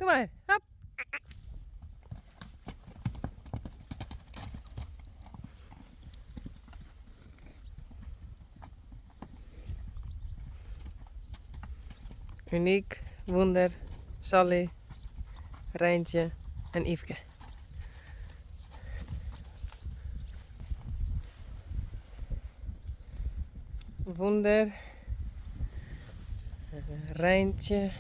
Kom maar. Hop. Uniek, Wunder, Sally, Rijntje en Yveske. Wunder, Rijntje,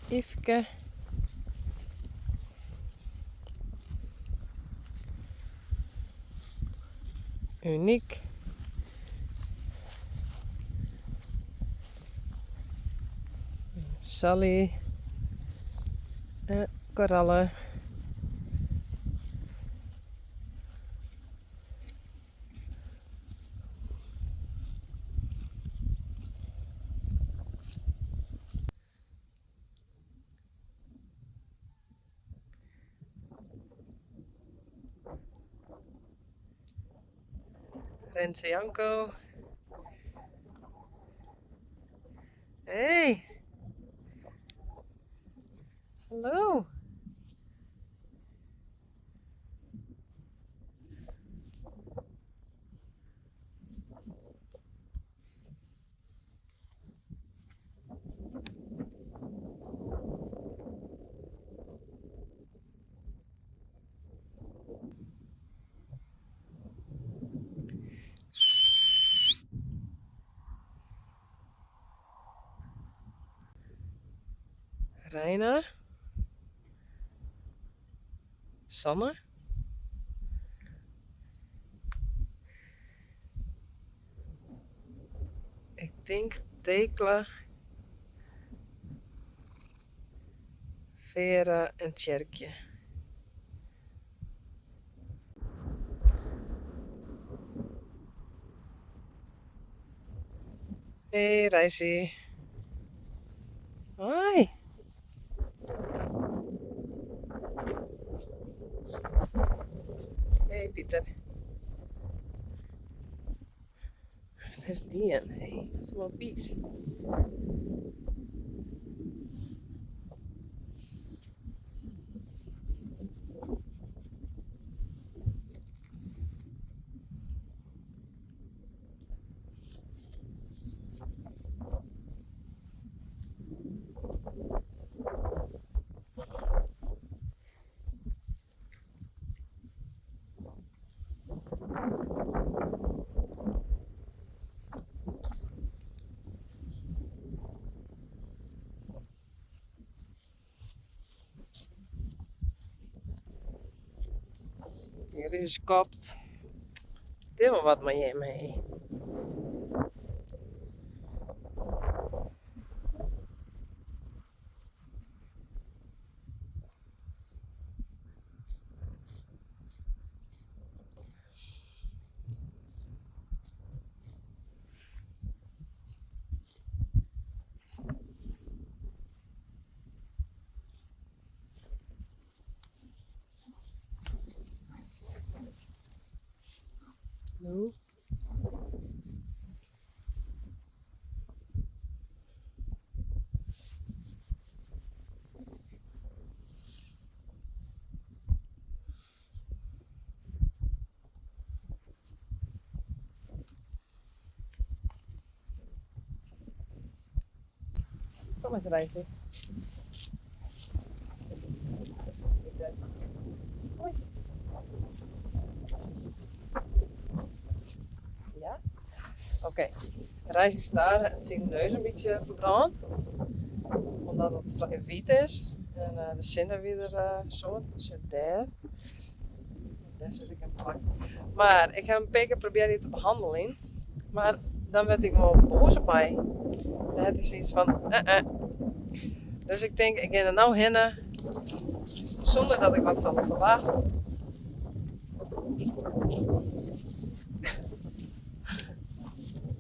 Yveske, Uniek, Sally, Coralle, Renze Janko. Hey. Hallo. Reina. Sanne. Ik denk Tekla, Vera en Tjerkje. Hey Reisje. Hoi. Hey Pieter. Wat is die een? Hey, dat is wel vies. Hier is kopt. Dit wel wat met je mee. No. Kom eens Reisje. Hoi. Ja? Oké. Reisje staat. Het is zijn neus een beetje verbrand. Omdat het wit is. En de zinnen weer zo. Dus daar. Daar zit ik een plak. Maar ik heb een paar keer proberen die te behandelen. Maar dan werd ik gewoon boos op mij. Dan had hij zoiets van. Dus ik denk, ik ga er nou heen. Zonder dat ik wat van me verwacht.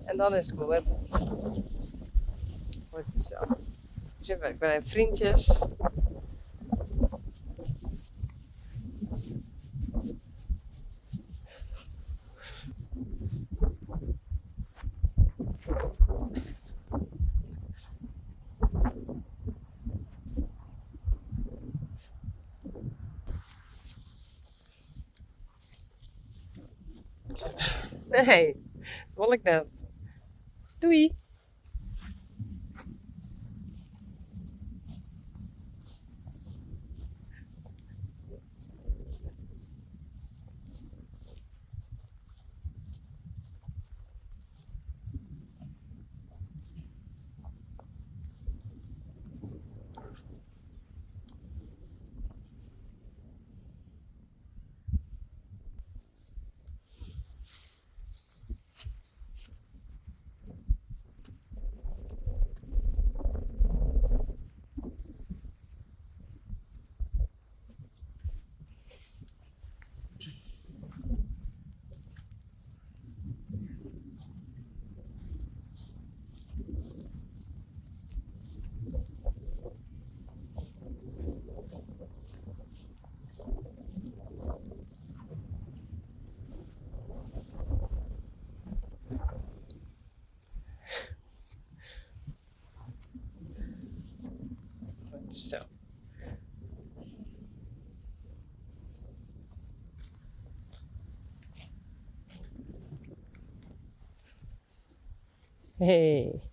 En dan is het goed. Goed zo. Dus ik ben vriendjes. Nee, dat wil ik net. Doei! Zo. Hey.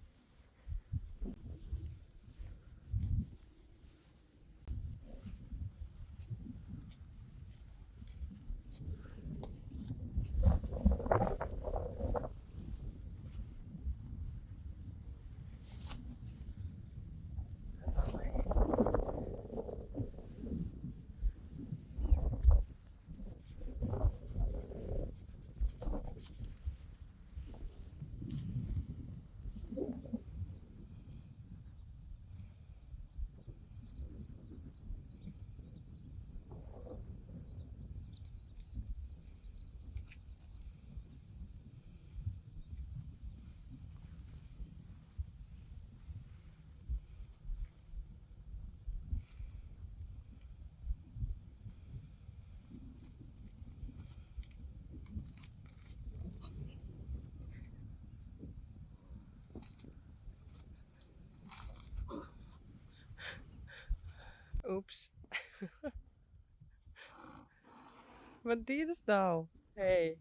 Oeps. Wat deed het nou? Hey.